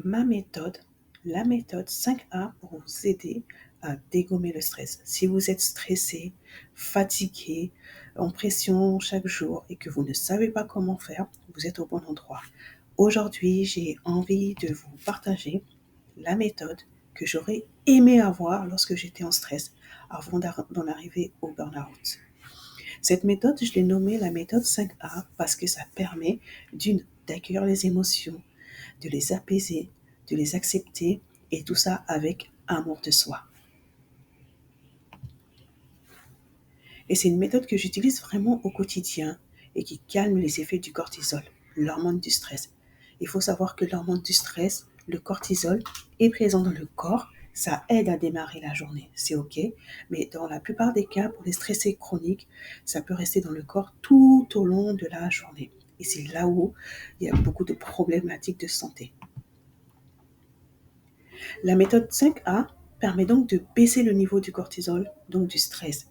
ma méthode, la méthode 5A pour vous aider à dégommer le stress. Si vous êtes stressé, fatigué, en pression chaque jour et que vous ne savez pas comment faire, vous êtes au bon endroit. Aujourd'hui, j'ai envie de vous partager la méthode que j'aurais aimé avoir lorsque j'étais en stress avant d'en arriver au burn-out. Cette méthode, je l'ai nommée la méthode 5A parce que ça permet d'accueillir les émotions, de les apaiser, de les accepter et tout ça avec amour de soi. Et c'est une méthode que j'utilise vraiment au quotidien et qui calme les effets du cortisol, l'hormone du stress. Il faut savoir que l'hormone du stress, le cortisol, est présent dans le corps. Ça aide à démarrer la journée, c'est OK. Mais dans la plupart des cas, pour les stressés chroniques, ça peut rester dans le corps tout au long de la journée. Et c'est là où il y a beaucoup de problématiques de santé. La méthode 5A permet donc de baisser le niveau du cortisol, donc du stress.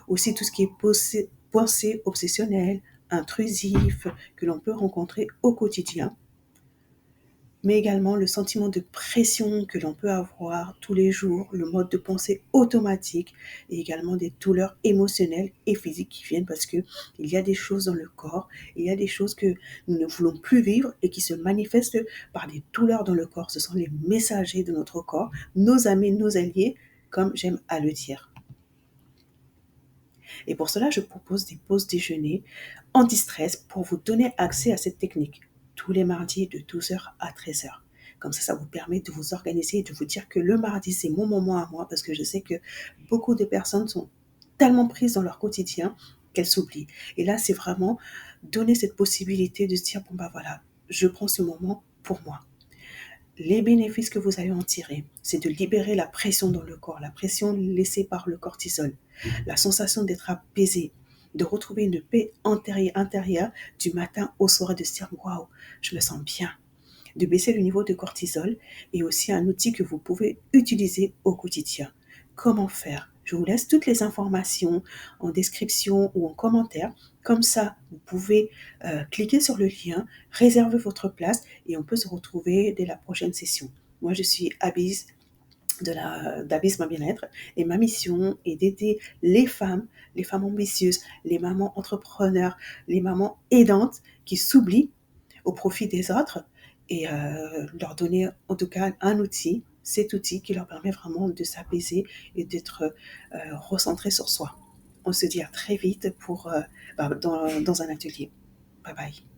Aussi tout ce qui est pensée obsessionnelle, intrusif, que l'on peut rencontrer au quotidien, mais également le sentiment de pression que l'on peut avoir tous les jours, le mode de pensée automatique et également des douleurs émotionnelles et physiques qui viennent parce que il y a des choses dans le corps, il y a des choses que nous ne voulons plus vivre et qui se manifestent par des douleurs dans le corps. Ce sont les messagers de notre corps, nos amis, nos alliés, comme j'aime à le dire. Et pour cela, je propose des pauses déjeuner anti-stress pour vous donner accès à cette technique tous les mardis de 12h à 13h. Comme ça vous permet de vous organiser et de vous dire que le mardi, c'est mon moment à moi parce que je sais que beaucoup de personnes sont tellement prises dans leur quotidien qu'elles s'oublient. Et là, c'est vraiment donner cette possibilité de se dire, bon voilà, je prends ce moment pour moi. Les bénéfices que vous allez en tirer, c'est de libérer la pression dans le corps, la pression laissée par le cortisol, la sensation d'être apaisé, de retrouver une paix intérieure du matin au soir, de se dire waouh, je me sens bien, de baisser le niveau de cortisol et aussi un outil que vous pouvez utiliser au quotidien. Comment faire? Je vous laisse toutes les informations en description ou en commentaire. Comme ça, vous pouvez cliquer sur le lien, réserver votre place et on peut se retrouver dès la prochaine session. Moi, je suis Abyss d'Abyss Ma Bien-être et ma mission est d'aider les femmes ambitieuses, les mamans entrepreneurs, les mamans aidantes qui s'oublient au profit des autres et leur donner en tout cas un outil, cet outil qui leur permet vraiment de s'apaiser et d'être recentré sur soi. On se dit à très vite dans un atelier. Bye bye.